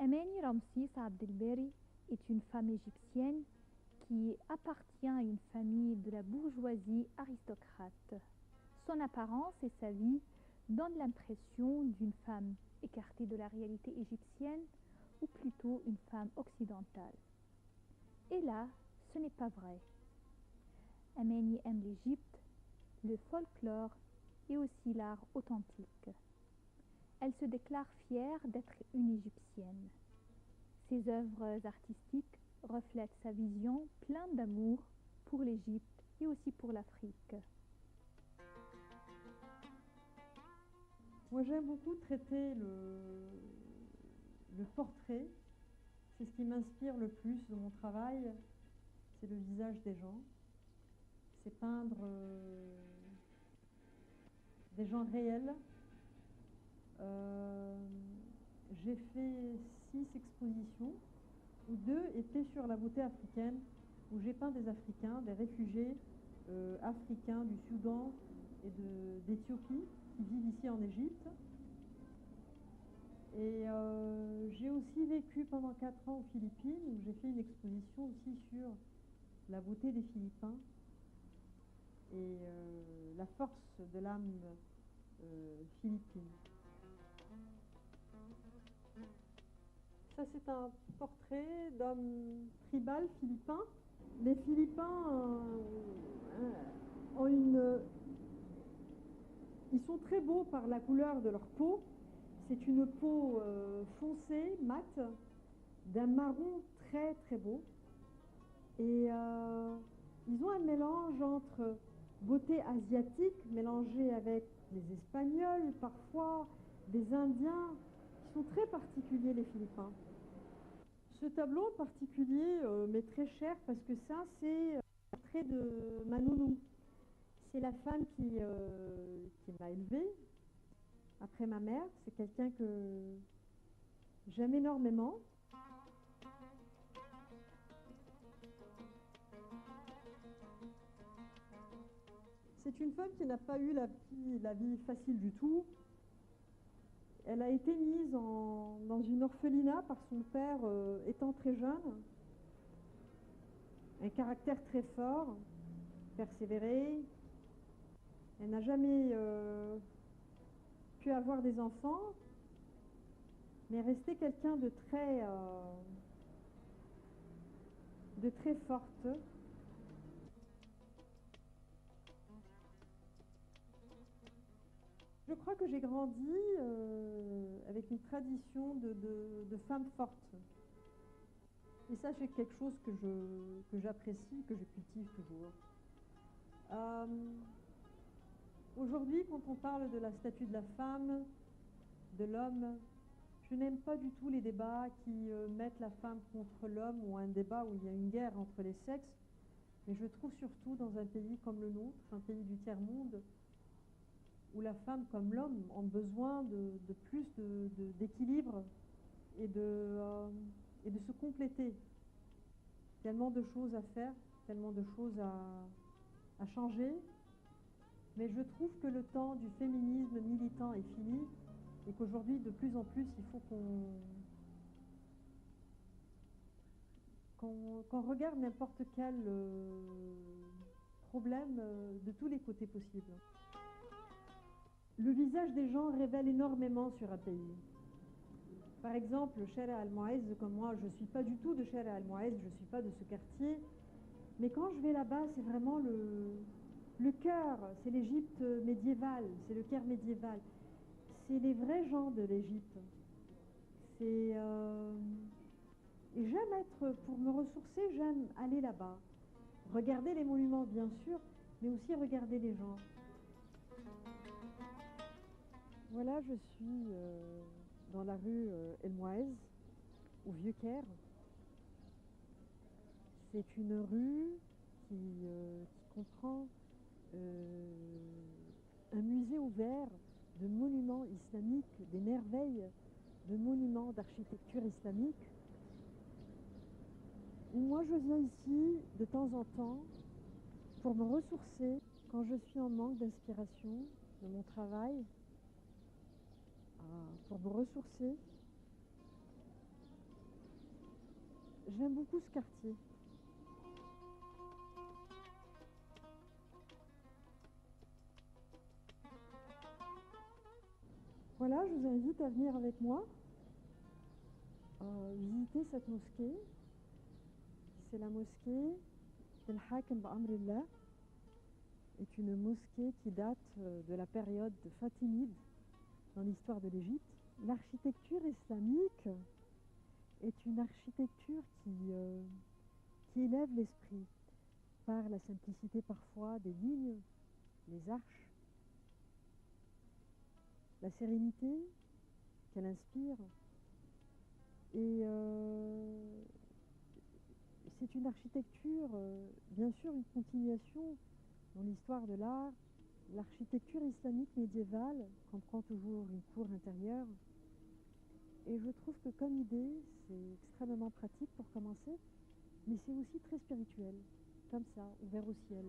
Ameni Ramsis Abdelberi est une femme égyptienne qui appartient à une famille de la bourgeoisie aristocrate. Son apparence et sa vie donnent l'impression d'une femme écartée de la réalité égyptienne ou plutôt une femme occidentale. Et là, ce n'est pas vrai. Ameni aime l'Égypte, le folklore et aussi l'art authentique. Elle se déclare fière d'être une Égyptienne. Ses œuvres artistiques reflètent sa vision pleine d'amour pour l'Égypte et aussi pour l'Afrique. Moi, j'aime beaucoup traiter le portrait. C'est ce qui m'inspire le plus de mon travail. C'est le visage des gens. C'est peindre des gens réels. J'ai fait 6 expositions, où 2 étaient sur la beauté africaine, où j'ai peint des Africains, des réfugiés africains du Soudan et d'Éthiopie qui vivent ici en Égypte. Et j'ai aussi vécu pendant 4 ans aux Philippines, où j'ai fait une exposition aussi sur la beauté des Philippins et la force de l'âme philippine. Ça, c'est un portrait d'homme tribal philippin. Les Philippins ils sont très beaux par la couleur de leur peau. C'est une peau foncée, mate, d'un marron très très beau. Et ils ont un mélange entre beauté asiatique, mélangée avec les Espagnols, parfois des Indiens, qui sont très particuliers, les Philippins. Ce tableau en particulier m'est très cher parce que ça, c'est un portrait de ma nounou. C'est la femme qui m'a élevée après ma mère. C'est quelqu'un que j'aime énormément. C'est une femme qui n'a pas eu la vie facile du tout. Elle a été mise dans une orphelinat par son père étant très jeune. Un caractère très fort, persévéré. Elle n'a jamais pu avoir des enfants, mais restait quelqu'un de très forte. Je crois que j'ai grandi avec une tradition de femmes fortes. Et ça, c'est quelque chose que j'apprécie, que je cultive toujours. Aujourd'hui, quand on parle de la statue de la femme, de l'homme, je n'aime pas du tout les débats qui mettent la femme contre l'homme ou un débat où il y a une guerre entre les sexes. Mais je trouve surtout dans un pays comme le nôtre, un pays du tiers-monde, où la femme comme l'homme ont besoin de plus d'équilibre et de se compléter. Tellement de choses à faire, tellement de choses à changer. Mais je trouve que le temps du féminisme militant est fini et qu'aujourd'hui, de plus en plus, il faut qu'on regarde n'importe quel problème de tous les côtés possibles. Le visage des gens révèle énormément sur un pays. Par exemple, Chera Al-Moaïz, comme moi, je ne suis pas du tout de Chera Al-Moaïz, je ne suis pas de ce quartier. Mais quand je vais là-bas, c'est vraiment le cœur, c'est l'Égypte médiévale, c'est le Caire médiéval. C'est les vrais gens de l'Égypte. Et j'aime pour me ressourcer, j'aime aller là-bas. Regarder les monuments, bien sûr, mais aussi regarder les gens. Voilà, je suis dans la rue El Mouaez, au Vieux-Caire. C'est une rue qui comprend un musée ouvert de monuments islamiques, des merveilles de monuments d'architecture islamique. Moi, je viens ici de temps en temps pour me ressourcer quand je suis en manque d'inspiration de mon travail, pour me ressourcer. J'aime beaucoup ce quartier. Voilà, je vous invite à venir avec moi visiter cette mosquée. C'est la mosquée del Hakem Ba'amrillah. C'est une mosquée qui date de la période fatimide dans l'histoire de l'Égypte. L'architecture islamique est une architecture qui élève l'esprit par la simplicité parfois des lignes, les arches, la sérénité qu'elle inspire. Et c'est une architecture, bien sûr, une continuation dans l'histoire de l'art. L'architecture islamique médiévale comprend toujours une cour intérieure. Et je trouve que comme idée, c'est extrêmement pratique pour commencer, mais c'est aussi très spirituel, comme ça, ouvert au ciel.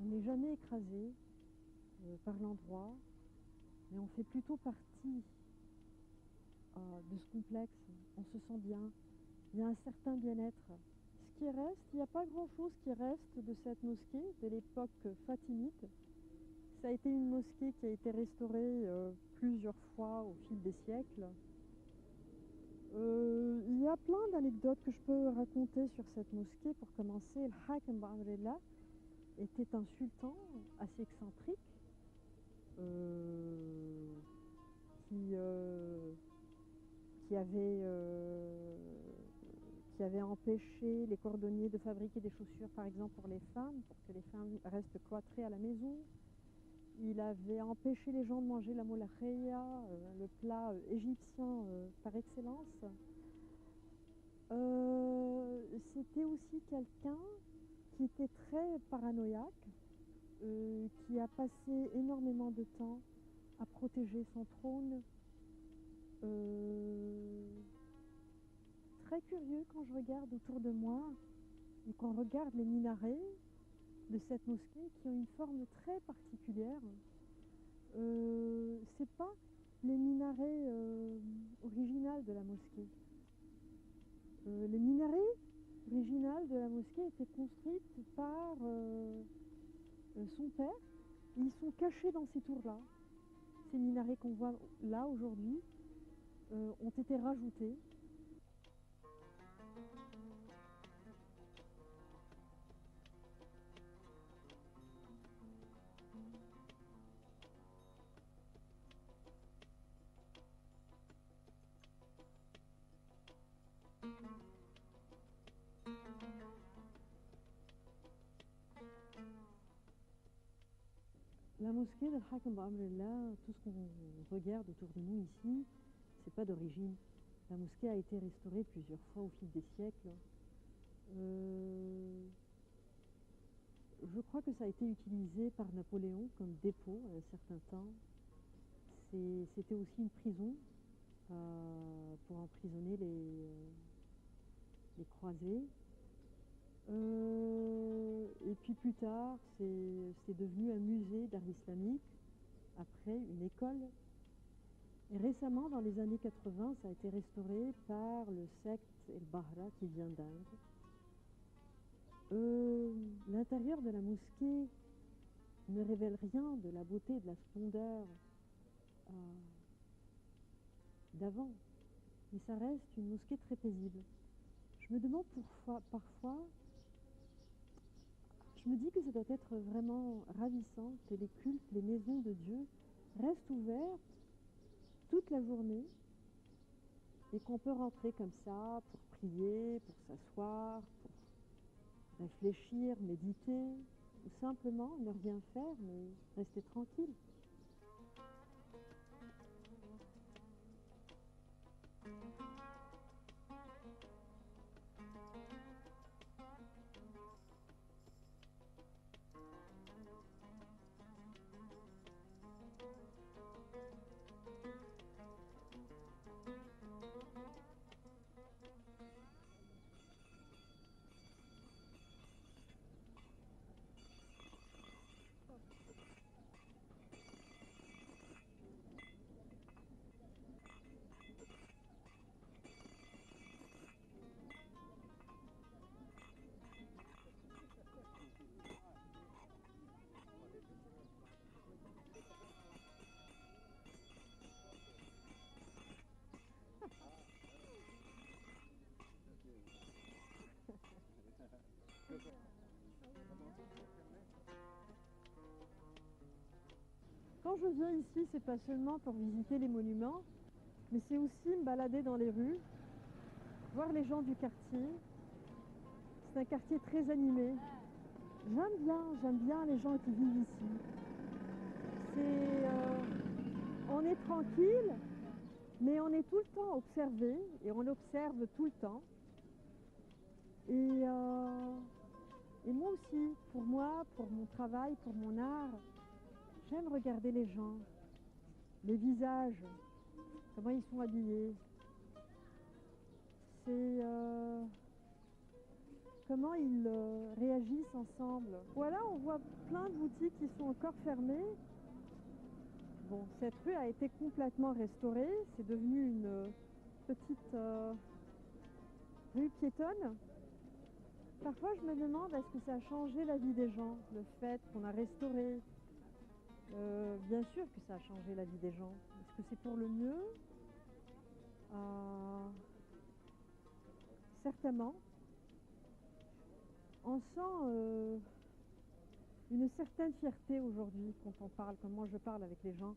On n'est jamais écrasé par l'endroit, mais on fait plutôt partie de ce complexe. On se sent bien, il y a un certain bien-être. Ce qui reste, il n'y a pas grand-chose qui reste de cette mosquée de l'époque fatimide. Ça a été une mosquée qui a été restaurée plusieurs fois au fil des siècles. Il y a plein d'anecdotes que je peux raconter sur cette mosquée. Pour commencer, le Hakem Ba'amrillah était un sultan assez excentrique qui avait empêché les cordonniers de fabriquer des chaussures, par exemple, pour les femmes, pour que les femmes restent cloîtrées à la maison. Il avait empêché les gens de manger la molacheia, le plat égyptien par excellence. C'était aussi quelqu'un qui était très paranoïaque, qui a passé énormément de temps à protéger son trône. Très curieux quand je regarde autour de moi et qu'on regarde les minarets de cette mosquée qui ont une forme très particulière. C'est pas les minarets originaux de la mosquée. Les minarets originaux de la mosquée étaient construits par son père. Et ils sont cachés dans ces tours-là. Ces minarets qu'on voit là aujourd'hui ont été rajoutés. La mosquée de Hakem Ba'amrillah, tout ce qu'on regarde autour de nous ici, c'est pas d'origine. La mosquée a été restaurée plusieurs fois au fil des siècles. Je crois que ça a été utilisé par Napoléon comme dépôt à un certain temps. C'était aussi une prison pour emprisonner les croisés. Et puis plus tard, c'est devenu un musée d'art islamique, après une école. Et récemment, dans les années 80, ça a été restauré par le secte El Bahra qui vient d'Inde. L'intérieur de la mosquée ne révèle rien de la beauté et de la splendeur d'avant, mais ça reste une mosquée très paisible. Je me demande parfois, je me dis que ça doit être vraiment ravissant que les cultes, les maisons de Dieu restent ouvertes toute la journée et qu'on peut rentrer comme ça pour prier, pour s'asseoir, pour réfléchir, méditer, ou simplement ne rien faire, mais rester tranquille. quand je viens ici, c'est pas seulement pour visiter les monuments, mais c'est aussi me balader dans les rues, voir les gens du quartier. C'est un quartier très animé. J'aime bien les gens qui vivent ici. On est tranquille, mais on est tout le temps observé, et on observe tout le temps. Et moi aussi, pour moi, pour mon travail, pour mon art, j'aime regarder les gens, les visages, comment ils sont habillés. C'est comment ils réagissent ensemble. Voilà, on voit plein de boutiques qui sont encore fermées. Bon, cette rue a été complètement restaurée, c'est devenu une petite rue piétonne. Parfois, je me demande, est-ce que ça a changé la vie des gens, le fait qu'on a restauré. Bien sûr que ça a changé la vie des gens. Est-ce que c'est pour le mieux? Certainement. On sent une certaine fierté aujourd'hui quand moi je parle avec les gens.